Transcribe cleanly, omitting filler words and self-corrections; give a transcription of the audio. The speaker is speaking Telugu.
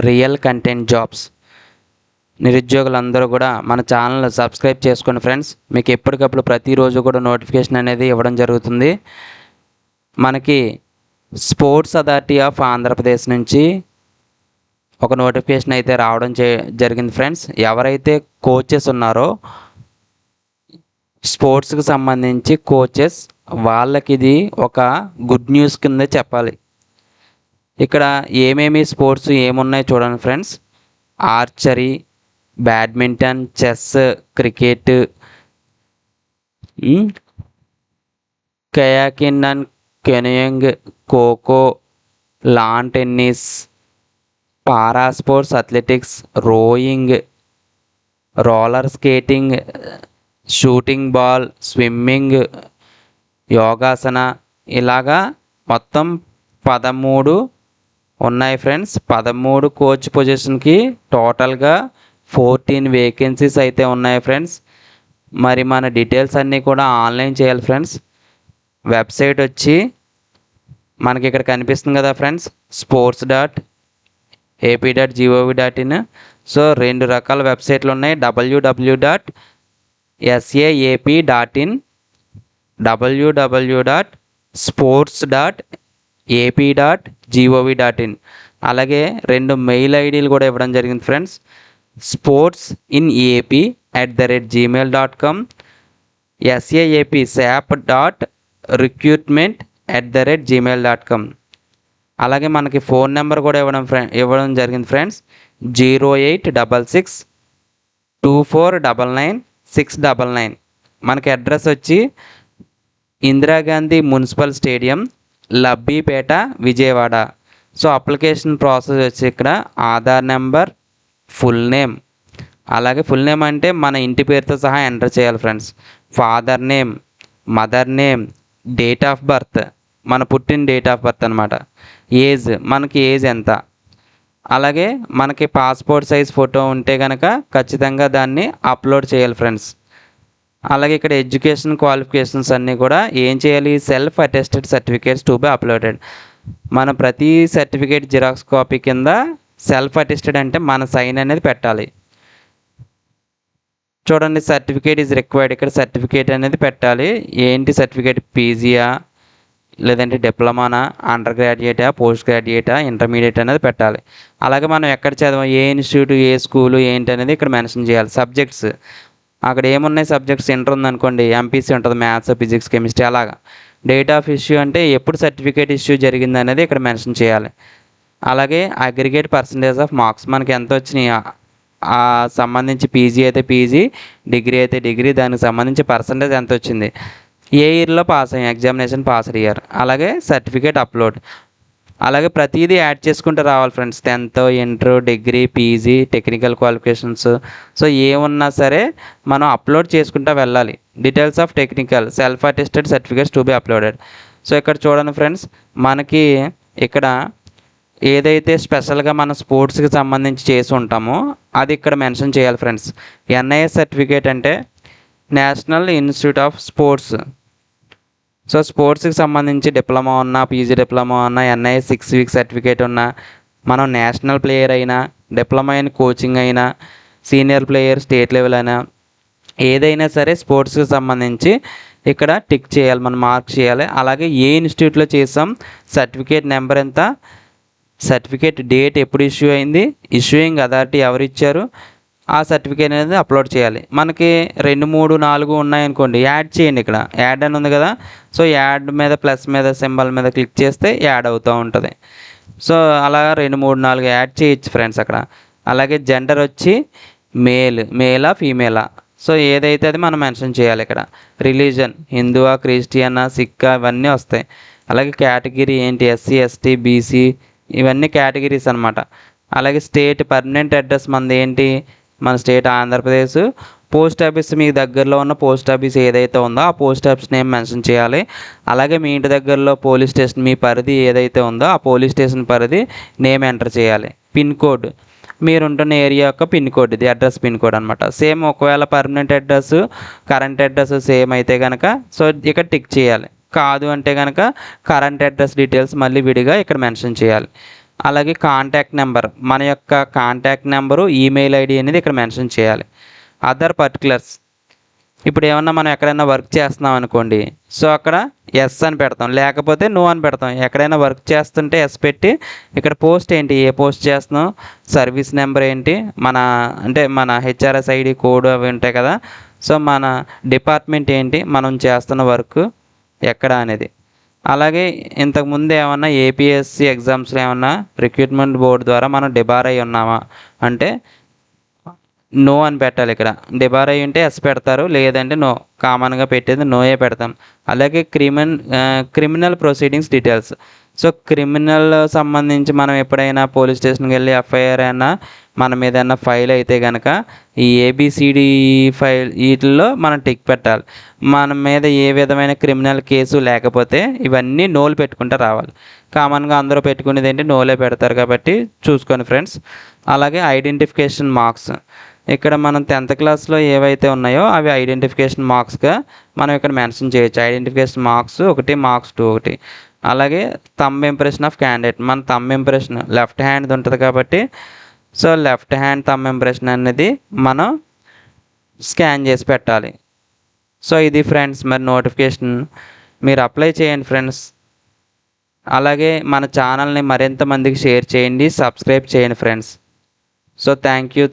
Real content jobs. నిరుద్యోగులందరూ కూడా మన ఛానల్ సబ్స్క్రైబ్ చేసుకోండి ఫ్రెండ్స్. మీకు ఎప్పటికప్పుడు ప్రతిరోజు కూడా నోటిఫికేషన్ అనేది ఇవ్వడం జరుగుతుంది. మనకి స్పోర్ట్స్ అథారిటీ ఆఫ్ ఆంధ్రప్రదేశ్ నుంచి ఒక నోటిఫికేషన్ అయితే రావడం జరిగింది ఫ్రెండ్స్. ఎవరైతే కోచెస్ ఉన్నారో స్పోర్ట్స్కి సంబంధించి కోచెస్, వాళ్ళకి ఇది ఒక గుడ్ న్యూస్ కింద చెప్పాలి. ఇక్కడ ఏమేమి స్పోర్ట్స్ ఏమున్నాయి చూడండి friends. Archery, badminton, chess, cricket, kayaking and canoeing, kho kho, lawn tennis, para sports, athletics, rowing, roller skating, shooting ball, swimming, yogasana, ఇలాగా మొత్తం 13 ఉన్నాయి ఫ్రెండ్స్. 13 కోచ్ పొజిషన్కి టోటల్గా 14 వేకెన్సీస్ అయితే ఉన్నాయి ఫ్రెండ్స్. మరి మన డీటెయిల్స్ అన్నీ కూడా ఆన్లైన్ చేయాలి ఫ్రెండ్స్. వెబ్సైట్ వచ్చి మనకి ఇక్కడ కనిపిస్తుంది కదా ఫ్రెండ్స్, sports.ap.gov.in. సో 2 రకాల వెబ్సైట్లు ఉన్నాయి. www.saap.in, www.sports.ap.gov.in. అలాగే 2 మెయిల్ ఐడీలు కూడా ఇవ్వడం జరిగింది ఫ్రెండ్స్. sportsinap@gmail.com, saap.recruitment@gmail.com. అలాగే మనకి ఫోన్ నెంబర్ కూడా ఇవ్వడం జరిగింది ఫ్రెండ్స్. 08662499699. మనకి అడ్రస్ వచ్చి Indira Gandhi Municipal Stadium, Labbipet, Vijayawada. So application process వచ్చి ఇక్కడ ఆధార్ నెంబర్, ఫుల్ నేమ్, అలాగే ఫుల్ నేమ్ అంటే మన ఇంటి పేరుతో సహా ఎంటర్ చేయాలి friends. Father name, mother name, date of birth, మన పుట్టిన డేట్ ఆఫ్ బర్త్ అనమాట. ఏజ్, మనకి ఏజ్ ఎంత, అలాగే మనకి పాస్పోర్ట్ సైజ్ ఫోటో ఉంటే కనుక ఖచ్చితంగా దాన్ని అప్లోడ్ చేయాలి ఫ్రెండ్స్. అలాగే ఇక్కడ ఎడ్యుకేషన్ క్వాలిఫికేషన్స్ అన్నీ కూడా ఏం చేయాలి, self attested certificates to be uploaded. మన ప్రతి సర్టిఫికేట్ జిరాక్స్ కాపీ కింద సెల్ఫ్ అటెస్టెడ్ అంటే మన సైన్ అనేది పెట్టాలి. చూడండి, సర్టిఫికేట్ ఈజ్ రిక్వైర్డ్. ఇక్కడ సర్టిఫికేట్ అనేది పెట్టాలి. ఏంటి సర్టిఫికేట్, పీజీయా, లేదంటే డిప్లొమానా, అండర్ గ్రాడ్యుయేటా, పోస్ట్ గ్రాడ్యుయేటా, ఇంటర్మీడియట్ అనేది పెట్టాలి. అలాగే మనం ఎక్కడ చదవం, ఏ ఇన్స్టిట్యూట్, ఏ స్కూలు, ఏంటి అనేది ఇక్కడ మెన్షన్ చేయాలి. సబ్జెక్ట్స్ అక్కడ ఏమున్నాయి, సబ్జెక్ట్స్ ఇంటర్ ఉందనుకోండి, ఎంపీసీ ఉంటుంది, మ్యాథ్స్, ఫిజిక్స్, కెమిస్ట్రీ. అలాగా డేట్ ఆఫ్ ఇష్యూ అంటే ఎప్పుడు సర్టిఫికేట్ ఇష్యూ జరిగింది అనేది ఇక్కడ మెన్షన్ చేయాలి. అలాగే అగ్రిగేట్ పర్సంటేజ్ ఆఫ్ మార్క్స్, మనకి ఎంత వచ్చినాయి సంబంధించి, పీజీ అయితే పీజీ, డిగ్రీ అయితే డిగ్రీ, దానికి సంబంధించి పర్సంటేజ్ ఎంత వచ్చింది, ఏ ఇయర్లో పాస్ అయ్యాం, ఎగ్జామినేషన్ పాస్ ఇయర్, అలాగే సర్టిఫికేట్ అప్లోడ్. అలాగే ప్రతిదీ యాడ్ చేసుకుంటూ రావాలి friends. 10th, inter, degree, PG, technical qualifications. So ఏమున్నా సరే మనం అప్లోడ్ చేసుకుంటూ వెళ్ళాలి. Details of technical self attested certificates to be uploaded. So ఇక్కడ చూడండి ఫ్రెండ్స్, మనకి ఇక్కడ ఏదైతే స్పెషల్గా మన స్పోర్ట్స్కి సంబంధించి చేసి ఉంటామో అది ఇక్కడ మెన్షన్ చేయాలి ఫ్రెండ్స్. ఎన్ఐఎస్ సర్టిఫికేట్ అంటే National Institute of Sports. So స్పోర్ట్స్కి సంబంధించి డిప్లొమా ఉన్నా, పీజీ డిప్లొమా ఉన్నా, ఎన్ఐఎస్ 6 వీక్స్ సర్టిఫికేట్ ఉన్నా, మనం నేషనల్ ప్లేయర్ అయినా, డిప్లొమా అయిన కోచింగ్ అయినా, సీనియర్ ప్లేయర్ స్టేట్ లెవెల్ అయినా, ఏదైనా సరే స్పోర్ట్స్కి సంబంధించి ఇక్కడ టిక్ చేయాలి, మనం మార్క్ చేయాలి. అలాగే ఏ ఇన్స్టిట్యూట్లో చేసాం, సర్టిఫికేట్ నెంబర్ ఎంత, సర్టిఫికేట్ డేట్ ఎప్పుడు ఇష్యూ అయింది, ఇష్యూయింగ్ అథారిటీ ఎవరు ఇచ్చారు, ఆ సర్టిఫికేట్ అనేది అప్లోడ్ చేయాలి. మనకి 2, 3, 4 ఉన్నాయనుకోండి, యాడ్ చేయండి. ఇక్కడ యాడ్ అని ఉంది కదా, సో యాడ్ మీద ప్లస్ మీద సింబల్ మీద క్లిక్ చేస్తే యాడ్ అవుతూ ఉంటుంది. సో అలా 2, 3, 4 యాడ్ చేయొచ్చు ఫ్రెండ్స్ అక్కడ. అలాగే జెండర్ వచ్చి మేలా ఫీమేలా, సో ఏదైతే అది మనం మెన్షన్ చేయాలి. ఇక్కడ రిలీజన్ హిందువా, క్రిస్టియనా, సిక్కా, ఇవన్నీ వస్తాయి. అలాగే కేటగిరీ ఏంటి, ఎస్సీ, ఎస్టీ, బీసీ, ఇవన్నీ కేటగిరీస్ అనమాట. అలాగే స్టేట్ పర్మనెంట్ అడ్రస్ మనది ఏంటి, మన స్టేట్ ఆంధ్రప్రదేశ్. పోస్ట్ ఆఫీస్ మీకు దగ్గరలో ఉన్న పోస్ట్ ఆఫీస్ ఏదైతే ఉందో ఆ పోస్ట్ ఆఫీస్ నేమ్ మెన్షన్ చేయాలి. అలాగే మీ ఇంటి దగ్గరలో పోలీస్ స్టేషన్, మీ పరిధి ఏదైతే ఉందో ఆ పోలీస్ స్టేషన్ పరిధి నేమ్ ఎంటర్ చేయాలి. పిన్ కోడ్, మీరుంటున్న ఏరియా యొక్క పిన్ కోడ్, ఇది అడ్రస్ పిన్ కోడ్ అనమాట. సేమ్ ఒకవేళ permanent address, current address same అయితే కనుక సో ఇక్కడ టిక్ చేయాలి. కాదు అంటే కనుక కరెంట్ అడ్రస్ డీటెయిల్స్ మళ్ళీ విడిగా ఇక్కడ మెన్షన్ చేయాలి. అలాగే కాంటాక్ట్ నెంబర్, మన యొక్క కాంటాక్ట్ నెంబరు, ఈమెయిల్ ఐడి అనేది ఇక్కడ మెన్షన్ చేయాలి. అదర్ పర్టికులర్స్, ఇప్పుడు ఏమన్నా మనం ఎక్కడైనా వర్క్ చేస్తున్నాం అనుకోండి, సో అక్కడ ఎస్ అని పెడతాం, లేకపోతే నో అని పెడతాం. ఎక్కడైనా వర్క్ చేస్తుంటే ఎస్ పెట్టి ఇక్కడ పోస్ట్ ఏంటి, ఏ పోస్ట్ చేస్తున్నాం, సర్వీస్ నెంబర్ ఏంటి, మన హెచ్ఆర్ఎస్ ఐడి కోడ్ అవి ఉంటాయి కదా, సో మన డిపార్ట్మెంట్ ఏంటి, మనం చేస్తున్న వర్క్ ఎక్కడ అనేది. అలాగే ఇంతకుముందు ఏమన్నా ఏపీఎస్సి ఎగ్జామ్స్లో ఏమన్నా రిక్రూట్మెంట్ బోర్డు ద్వారా మనం డిబార్ అయి ఉన్నామా అంటే నో అని పెట్టాలి. ఇక్కడ డిబార్ అయి ఉంటే ఎస్ పెడతారు, లేదంటే నో. కామన్గా పెట్టేది నోయే పెడతాం. అలాగే criminal proceedings details. So criminal సంబంధించి మనం ఎప్పుడైనా పోలీస్ స్టేషన్కి వెళ్ళి ఎఫ్ఐఆర్ అయినా మన మీద ఏమైనా ఫైల్ అయితే కనుక ఈ ఏబిసిడి ఫైల్ వీటిల్లో మనం టిక్ పెట్టాలి. మన మీద ఏ విధమైన క్రిమినల్ కేసు లేకపోతే ఇవన్నీ నోలు పెట్టుకుంటే రావాలి. కామన్గా అందరూ పెట్టుకునేది ఏంటి, నోలే పెడతారు కాబట్టి చూసుకోండి ఫ్రెండ్స్. అలాగే ఐడెంటిఫికేషన్ మార్క్స్, ఇక్కడ మనం 10th క్లాస్లో ఏవైతే ఉన్నాయో అవి ఐడెంటిఫికేషన్ మార్క్స్గా మనం ఇక్కడ మెన్షన్ చేయొచ్చు. ఐడెంటిఫికేషన్ మార్క్స్ ఒకటి, మార్క్స్ 2 ఒకటి. అలాగే థంబ్ ఇంప్రెషన్ ఆఫ్ క్యాండిడేట్, మన థంబ్ ఇంప్రెషన్ లెఫ్ట్ హ్యాండ్ ఉంటుంది కాబట్టి so left hand thumb impression అనేది మనం స్కాన్ చేసి పెట్టాలి. సో ఇది ఫ్రెండ్స్ మరి నోటిఫికేషన్, మీరు అప్లై చేయండి ఫ్రెండ్స్. అలాగే మన ఛానల్ని మరింత మందికి షేర్ చేయండి, సబ్స్క్రైబ్ చేయండి ఫ్రెండ్స్. So thank you.